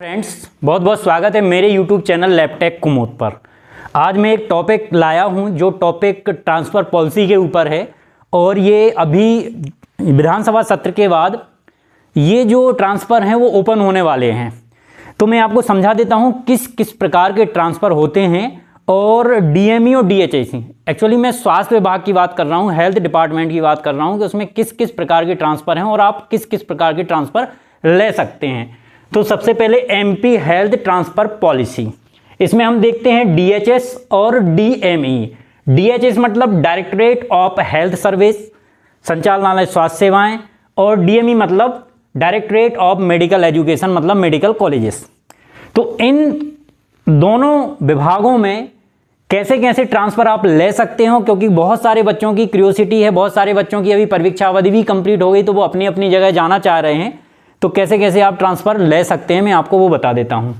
Friends, बहुत बहुत स्वागत है मेरे YouTube चैनल लैपटेक कुमोद पर। आज मैं एक टॉपिक लाया हूं जो टॉपिक ट्रांसफ़र पॉलिसी के ऊपर है और ये अभी विधानसभा सत्र के बाद ये जो ट्रांसफ़र हैं वो ओपन होने वाले हैं। तो मैं आपको समझा देता हूं किस किस प्रकार के ट्रांसफ़र होते हैं और DME और DHIC। एक्चुअली मैं स्वास्थ्य विभाग की बात कर रहा हूँ, हेल्थ डिपार्टमेंट की बात कर रहा हूँ कि उसमें किस किस प्रकार के ट्रांसफ़र हैं और आप किस किस प्रकार के ट्रांसफ़र ले सकते हैं। तो सबसे पहले MP हेल्थ ट्रांसफ़र पॉलिसी, इसमें हम देखते हैं DHS और DME। DHS मतलब डायरेक्टरेट ऑफ हेल्थ सर्विस, संचालनालय स्वास्थ्य सेवाएं, और DME मतलब डायरेक्टरेट ऑफ मेडिकल एजुकेशन मतलब मेडिकल कॉलेजेस। तो इन दोनों विभागों में कैसे कैसे ट्रांसफ़र आप ले सकते हो, क्योंकि बहुत सारे बच्चों की क्यूरियोसिटी है, बहुत सारे बच्चों की अभी परीक्षा अवधि भी कंप्लीट हो गई तो वो अपनी अपनी जगह जाना चाह रहे हैं। तो कैसे कैसे आप ट्रांसफ़र ले सकते हैं मैं आपको वो बता देता हूं।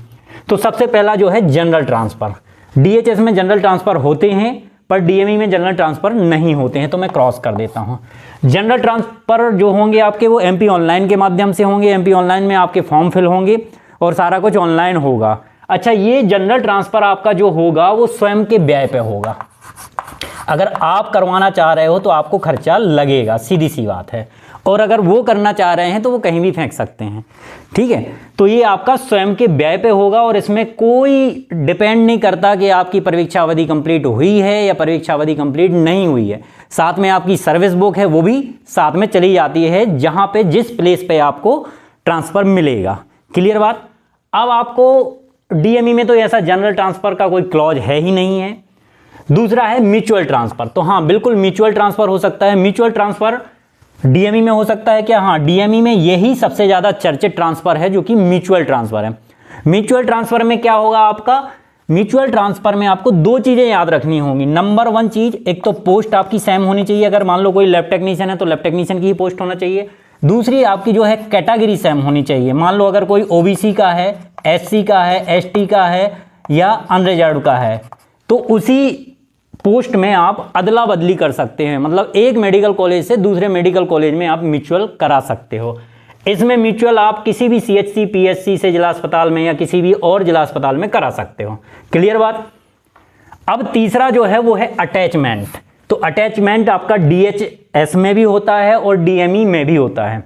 तो सबसे पहला जो है जनरल ट्रांसफ़र। DHS में जनरल ट्रांसफ़र होते हैं पर DME में जनरल ट्रांसफ़र नहीं होते हैं, तो मैं क्रॉस कर देता हूं। जनरल ट्रांसफ़र जो होंगे आपके वो MP ऑनलाइन के माध्यम से होंगे। MP ऑनलाइन में आपके फॉर्म फिल होंगे और सारा कुछ ऑनलाइन होगा। अच्छा, ये जनरल ट्रांसफ़र आपका जो होगा वो स्वयं के व्यय पे होगा। अगर आप करवाना चाह रहे हो तो आपको खर्चा लगेगा, सीधी सी बात है। और अगर वो करना चाह रहे हैं तो वो कहीं भी फेंक सकते हैं, ठीक है। तो ये आपका स्वयं के व्यय पे होगा और इसमें कोई डिपेंड नहीं करता कि आपकी परीक्षा अवधि कंप्लीट हुई है या परीक्षा अवधि कंप्लीट नहीं हुई है। साथ में आपकी सर्विस बुक है वो भी साथ में चली जाती है, जहां पे जिस प्लेस पे आपको ट्रांसफ़र मिलेगा। क्लियर बात। अब आपको DME में तो ऐसा जनरल ट्रांसफ़र का कोई क्लॉज है ही नहीं है। दूसरा है म्यूचुअल ट्रांसफ़र। तो हाँ, बिल्कुल म्यूचुअल ट्रांसफ़र हो सकता है। म्यूचुअल ट्रांसफ़र DME में हो सकता है क्या? हाँ, DME में यही सबसे ज़्यादा चर्चित ट्रांसफ़र है जो कि म्यूचुअल ट्रांसफ़र है। म्यूचुअल ट्रांसफ़र में क्या होगा आपका? म्यूचुअल ट्रांसफ़र में आपको दो चीज़ें याद रखनी होंगी। नंबर वन चीज़, एक तो पोस्ट आपकी सेम होनी चाहिए। अगर मान लो कोई लैब टेक्नीशियन है तो लैब टेक्नीशियन की ही पोस्ट होना चाहिए। दूसरी आपकी जो है कैटेगरी सेम होनी चाहिए। मान लो अगर कोई OBC का है, SC का है, ST का है या अनरिजर्व्ड का है तो उसी पोस्ट में आप अदला बदली कर सकते हैं। मतलब एक मेडिकल कॉलेज से दूसरे मेडिकल कॉलेज में आप म्यूचुअल करा सकते हो। इसमें म्यूचुअल आप किसी भी CHC PSC से जिला अस्पताल में या किसी भी और जिला अस्पताल में करा सकते हो। क्लियर बात। अब तीसरा जो है वो है अटैचमेंट। तो अटैचमेंट आपका DHS में भी होता है और DME में भी होता है।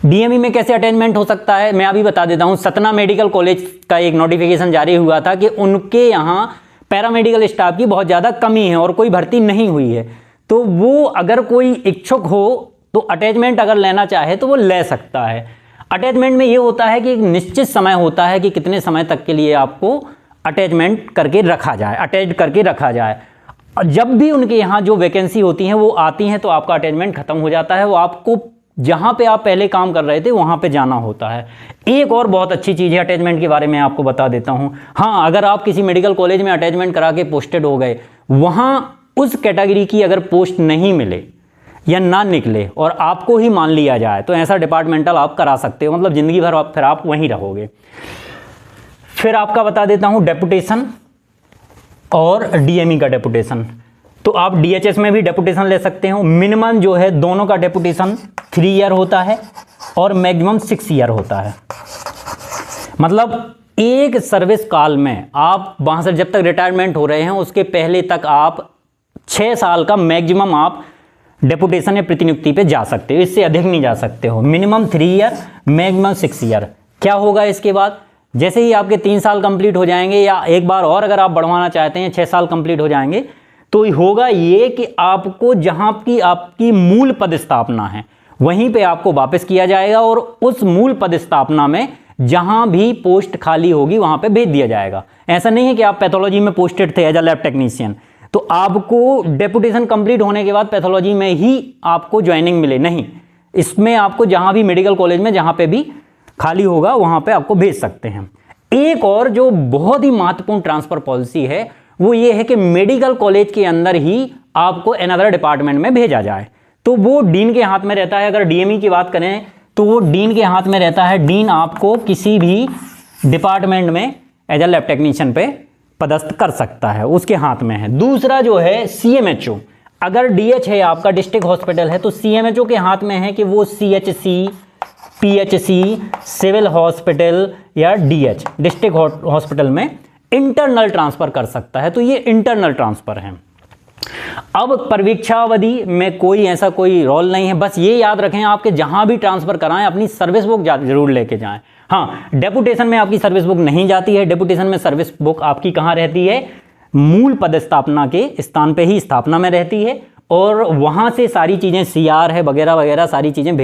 DME में कैसे अटैचमेंट हो सकता है मैं अभी बता देता हूं। सतना मेडिकल कॉलेज का एक नोटिफिकेशन जारी हुआ था कि उनके यहाँ पैरामेडिकल स्टाफ की बहुत ज़्यादा कमी है और कोई भर्ती नहीं हुई है। तो वो अगर कोई इच्छुक हो तो अटैचमेंट अगर लेना चाहे तो वो ले सकता है। अटैचमेंट में ये होता है कि एक निश्चित समय होता है कि कितने समय तक के लिए आपको अटैचमेंट करके रखा जाए, अटैच करके रखा जाए। जब भी उनके यहाँ जो वैकेंसी होती हैं वो आती हैं तो आपका अटैचमेंट खत्म हो जाता है। वो आपको जहाँ पे आप पहले काम कर रहे थे वहाँ पे जाना होता है। एक और बहुत अच्छी चीज़ है अटैचमेंट के बारे में आपको बता देता हूँ। हाँ, अगर आप किसी मेडिकल कॉलेज में अटैचमेंट करा के पोस्टेड हो गए, वहाँ उस कैटेगरी की अगर पोस्ट नहीं मिले या ना निकले और आपको ही मान लिया जाए तो ऐसा डिपार्टमेंटल आप करा सकते हो। मतलब ज़िंदगी भर फिर आप वहीं रहोगे। फिर आपका बता देता हूँ डेपुटेशन और DME का डेपुटेशन। तो आप DHS में भी डेपुटेशन ले सकते हो। मिनिमम जो है दोनों का डेपुटेशन 3 ईयर होता है और मैक्सिमम 6 ईयर होता है। मतलब एक सर्विस काल में आप वहाँ से जब तक रिटायरमेंट हो रहे हैं उसके पहले तक आप 6 साल का मैक्सिमम आप डेपुटेशन या प्रतिनियुक्ति पे जा सकते हो। इससे अधिक नहीं जा सकते हो। Minimum 3 year, maximum 6 year. क्या होगा इसके बाद? जैसे ही आपके 3 साल कंप्लीट हो जाएंगे या एक बार और अगर आप बढ़वाना चाहते हैं 6 साल कंप्लीट हो जाएंगे तो होगा ये कि आपको जहां की आपकी मूल पदस्थापना है वहीं पे आपको वापस किया जाएगा और उस मूल पदस्थापना में जहां भी पोस्ट खाली होगी वहां पे भेज दिया जाएगा। ऐसा नहीं है कि आप पैथोलॉजी में पोस्टेड थे एज अ लैब टेक्नीशियन तो आपको डेपुटेशन कंप्लीट होने के बाद पैथोलॉजी में ही आपको ज्वाइनिंग मिले, नहीं। इसमें आपको जहां भी मेडिकल कॉलेज में जहां पे भी खाली होगा वहां पे आपको भेज सकते हैं। एक और जो बहुत ही महत्वपूर्ण ट्रांसफर पॉलिसी है वो ये है कि मेडिकल कॉलेज के अंदर ही आपको अनदर डिपार्टमेंट में भेजा जाए। तो वो डीन के हाथ में रहता है। अगर DME की बात करें तो वो डीन के हाथ में रहता है। डीन आपको किसी भी डिपार्टमेंट में एज अ लैब टेक्नीशियन पे पदस्थ कर सकता है, उसके हाथ में है। दूसरा जो है CMHO। अगर DH है आपका डिस्ट्रिक्ट हॉस्पिटल है तो CMHO के हाथ में है कि वो CHC PHC, सिविल हॉस्पिटल या DH, डिस्ट्रिक्ट हॉस्पिटल में इंटरनल ट्रांसफ़र कर सकता है। तो ये इंटरनल ट्रांसफ़र है। अब परीक्षावधि में कोई ऐसा कोई रोल नहीं है। बस ये याद रखें आपके जहां भी ट्रांसफ़र कराएं अपनी सर्विस बुक जरूर लेके जाएं। हाँ, डेपुटेशन में आपकी सर्विस बुक नहीं जाती है। डेपुटेशन में सर्विस बुक आपकी कहाँ रहती है? मूल पदस्थापना के स्थान पे ही स्थापना में रहती है और वहां से सारी चीज़ें CR है वगैरह वगैरह सारी चीज़ें